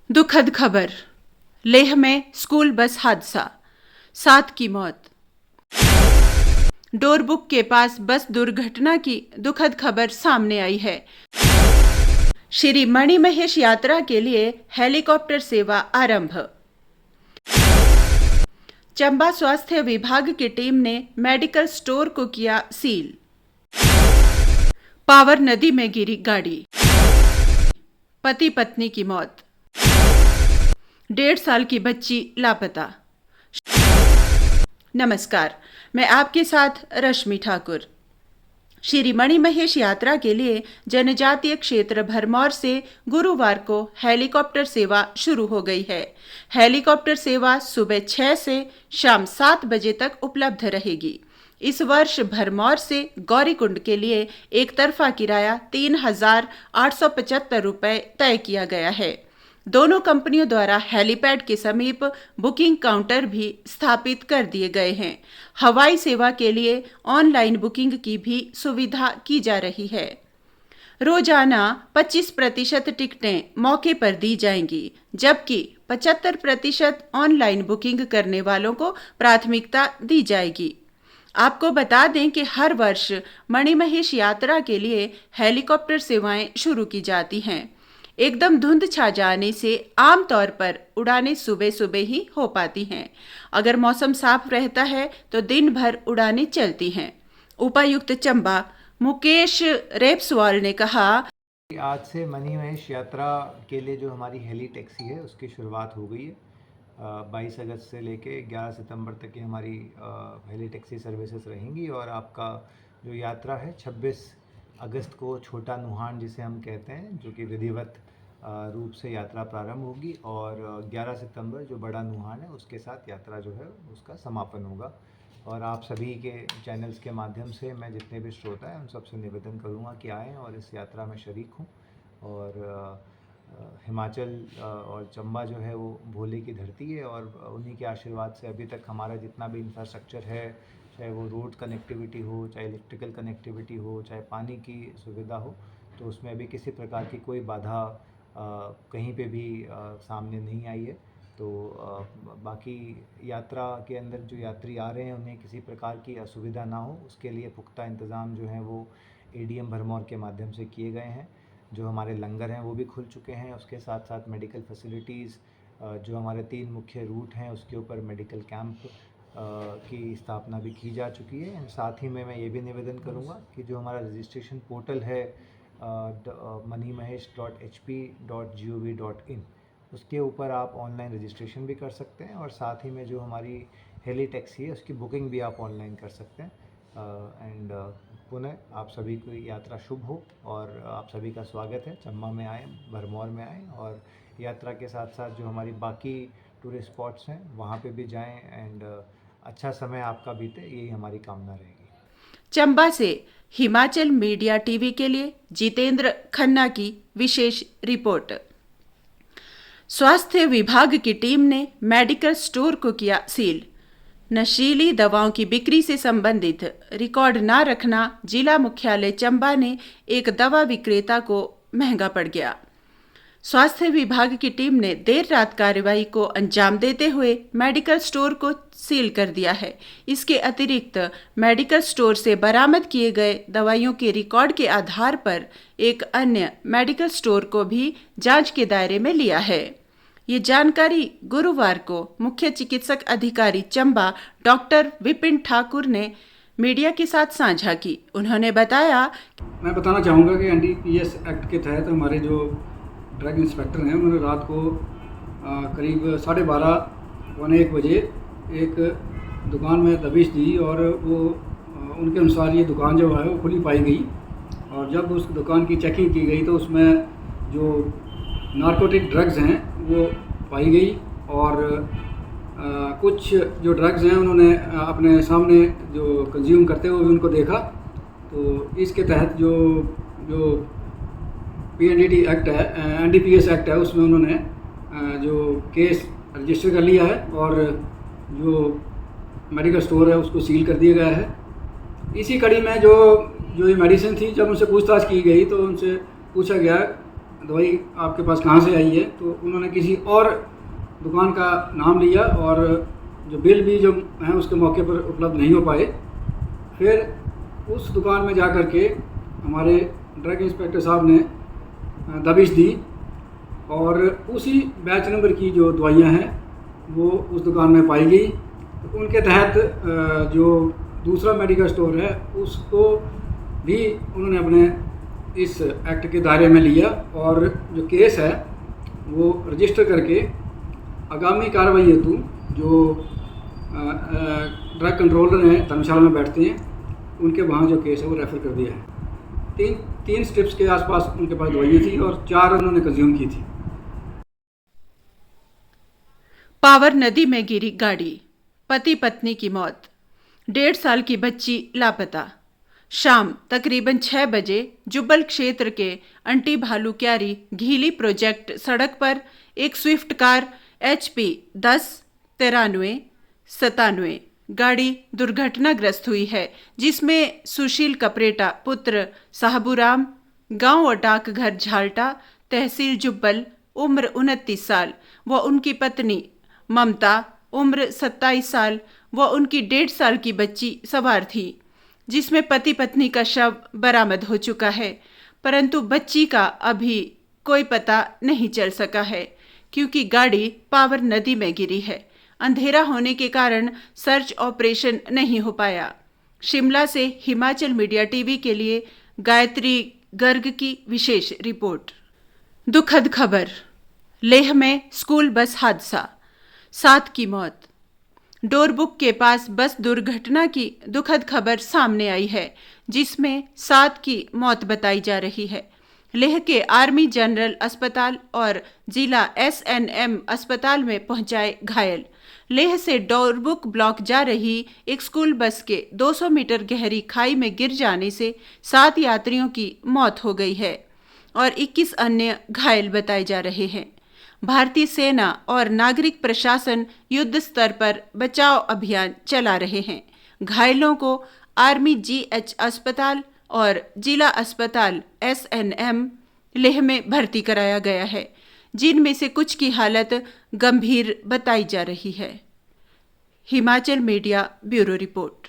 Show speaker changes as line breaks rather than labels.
दुखद खबर। लेह में स्कूल बस हादसा, 7 की मौत। डोरबुक के पास बस दुर्घटना की दुखद खबर सामने आई है। श्री मणिमहेश यात्रा के लिए हेलीकॉप्टर सेवा आरंभ। चंबा स्वास्थ्य विभाग की टीम ने मेडिकल स्टोर को किया सील। पावर नदी में गिरी गाड़ी, पति पत्नी की मौत। 1.5 साल की बच्ची लापता। नमस्कार, मैं आपके साथ रश्मि ठाकुर। श्री मणिमहेश यात्रा के लिए जनजातीय क्षेत्र भरमौर से गुरुवार को हेलीकॉप्टर सेवा शुरू हो गई है। हेलीकॉप्टर सेवा सुबह 6 से शाम 7 बजे तक उपलब्ध रहेगी। इस वर्ष भरमौर से गौरीकुंड के लिए एक तरफा किराया 3,875 रुपये तय किया गया है। दोनों कंपनियों द्वारा हेलीपैड के समीप बुकिंग काउंटर भी स्थापित कर दिए गए हैं। हवाई सेवा के लिए ऑनलाइन बुकिंग की भी सुविधा की जा रही है। रोजाना 25% टिकटें मौके पर दी जाएंगी, जबकि 75% ऑनलाइन बुकिंग करने वालों को प्राथमिकता दी जाएगी। आपको बता दें कि हर वर्ष मणिमहेश यात्रा के लिए हेलीकॉप्टर सेवाएं शुरू की जाती हैं। एकदम धुंध छा जाने से आमतौर पर उड़ानें सुबह सुबह ही हो पाती हैं। अगर मौसम साफ रहता है तो दिन भर उड़ानें चलती हैं। उपायुक्त चंबा मुकेश रेपस्वाल ने कहा,
आज से मणिमहेश यात्रा के लिए जो हमारी हेली टैक्सी है उसकी शुरुआत हो गई है। 22 अगस्त से लेके 11 सितंबर तक की हमारी हेली टैक्सी सर्विसेज रहेंगी और आपका जो यात्रा है 26 अगस्त को छोटा नुहान जिसे हम कहते हैं, जो कि विधिवत रूप से यात्रा प्रारंभ होगी और 11 सितंबर जो बड़ा नुहान है उसके साथ यात्रा जो है उसका समापन होगा। और आप सभी के चैनल्स के माध्यम से मैं जितने भी श्रोता हैं उन सबसे निवेदन करूंगा कि आएँ और इस यात्रा में शरीक हों। और हिमाचल और चंबा जो है वो भोले की धरती है और उन्हीं के आशीर्वाद से अभी तक हमारा जितना भी इंफ्रास्ट्रक्चर है, चाहे वो रोड कनेक्टिविटी हो, चाहे इलेक्ट्रिकल कनेक्टिविटी हो, चाहे पानी की सुविधा हो, तो उसमें अभी किसी प्रकार की कोई बाधा कहीं पे भी सामने नहीं आई है। तो बाकी यात्रा के अंदर जो यात्री आ रहे हैं उन्हें किसी प्रकार की असुविधा ना हो, उसके लिए पुख्ता इंतज़ाम जो हैं वो एडीएम भरमौर के माध्यम से किए गए हैं। जो हमारे लंगर हैं वो भी खुल चुके हैं। उसके साथ साथ मेडिकल फैसिलिटीज़, जो हमारे 3 मुख्य रूट हैं उसके ऊपर मेडिकल कैंप की स्थापना भी की जा चुकी है। एंड साथ ही में मैं ये भी निवेदन करूँगा कि जो हमारा रजिस्ट्रेशन पोर्टल है moneymahesh.hp.gov.in, उसके ऊपर आप ऑनलाइन रजिस्ट्रेशन भी कर सकते हैं और साथ ही में जो हमारी हेली टैक्सी है उसकी बुकिंग भी आप ऑनलाइन कर सकते हैं। एंड पुनः आप सभी की यात्रा शुभ हो और आप सभी का स्वागत है। चंबा में आएँ, भरमौर में आएँ और यात्रा के साथ साथ जो हमारी बाकी टूरिस्ट स्पॉट्स हैं वहाँ पे भी जाएं एंड अच्छा समय आपका बीते, यही हमारी कामना रहेगी।
चंबा से हिमाचल मीडिया टीवी के लिए जितेंद्र खन्ना की विशेष रिपोर्ट। स्वास्थ्य विभाग की टीम ने मेडिकल स्टोर को किया सील। नशीली दवाओं की बिक्री से संबंधित रिकॉर्ड न रखना जिला मुख्यालय चंबा ने एक दवा विक्रेता को महंगा पड़ गया। स्वास्थ्य विभाग की टीम ने देर रात कार्रवाई को अंजाम देते हुए मेडिकल स्टोर को सील कर दिया है। इसके अतिरिक्त मेडिकल स्टोर से बरामद किए गए दवाइयों के रिकॉर्ड के आधार पर एक अन्य मेडिकल स्टोर को भी जांच के दायरे में लिया है। ये जानकारी गुरुवार को मुख्य चिकित्सक अधिकारी चंबा डॉक्टर विपिन ठाकुर ने मीडिया के साथ साझा की। उन्होंने बताया,
मैं बताना चाहूँगा कि एनडीपीएस एक्ट के तहत हमारे जो ड्रग इंस्पेक्टर हैं उन्होंने रात को करीब 12:30-1 बजे एक दुकान में दबिश दी और वो उनके अनुसार ये दुकान जो है वो खुली पाई गई। और जब उस दुकान की चेकिंग की गई तो उसमें जो नारकोटिक ड्रग्स हैं वो पाई गई और कुछ जो ड्रग्स हैं उन्होंने अपने सामने जो कंज्यूम करते हुए उनको देखा। तो इसके तहत जो पीएनडीटी एक्ट है, एनडीपीएस एक्ट है, उसमें उन्होंने जो केस रजिस्टर कर लिया है और जो मेडिकल स्टोर है उसको सील कर दिया गया है। इसी कड़ी में जो ये मेडिसिन थी, जब उनसे पूछताछ की गई तो उनसे पूछा गया दवाई आपके पास कहाँ से आई है, तो उन्होंने किसी और दुकान का नाम लिया और जो बिल भी जो है उसके मौके पर उपलब्ध नहीं हो पाए। फिर उस दुकान में जा कर के हमारे ड्रग इंस्पेक्टर साहब ने दबिश दी और उसी बैच नंबर की जो दवाइयाँ हैं वो उस दुकान में पाई गई। तो उनके तहत जो दूसरा मेडिकल स्टोर है उसको भी उन्होंने अपने इस एक्ट के दायरे में लिया और जो केस है वो रजिस्टर करके आगामी कार्रवाई हेतु जो ड्रग कंट्रोलर हैं धर्मशाला में बैठते हैं उनके वहाँ जो केस है वो रेफ़र कर दिया है। तीन स्ट्रिप्स के आसपास उनके पास दवाइयाँ थी और 4 उन्होंने कंज्यूम की थी।
पावर नदी में गिरी गाड़ी, पति पत्नी की मौत, 1.5 साल की बच्ची लापता। शाम तकरीबन 6 बजे जुब्बल क्षेत्र के अंटी भालू क्यारी घीली प्रोजेक्ट सड़क पर एक स्विफ्ट कार HP 10-93-97 गाड़ी दुर्घटनाग्रस्त हुई है, जिसमें सुशील कपरेटा पुत्र साहबूराम, गांव और डाकघर झाल्टा, तहसील जुब्बल, उम्र 29 साल व उनकी पत्नी ममता, उम्र 27 साल व उनकी 1.5 साल की बच्ची सवार थी, जिसमें पति पत्नी का शव बरामद हो चुका है, परंतु बच्ची का अभी कोई पता नहीं चल सका है क्योंकि गाड़ी पावर नदी में गिरी है। अंधेरा होने के कारण सर्च ऑपरेशन नहीं हो पाया। शिमला से हिमाचल मीडिया टीवी के लिए गायत्री गर्ग की विशेष रिपोर्ट। दुखद खबर, लेह में स्कूल बस हादसा, 7 की मौत। डोरबुक के पास बस दुर्घटना की दुखद खबर सामने आई है, जिसमें 7 की मौत बताई जा रही है। लेह के आर्मी जनरल अस्पताल और जिला SNM अस्पताल में पहुंचाए घायल। लेह से डोरबुक ब्लॉक जा रही एक स्कूल बस के 200 मीटर गहरी खाई में गिर जाने से 7 यात्रियों की मौत हो गई है और 21 अन्य घायल बताए जा रहे हैं। भारतीय सेना और नागरिक प्रशासन युद्ध स्तर पर बचाव अभियान चला रहे हैं। घायलों को आर्मी GH अस्पताल और जिला अस्पताल SNM लेह में भर्ती कराया गया है, जिनमें से कुछ की हालत गंभीर बताई जा रही है। Himachal media bureau report.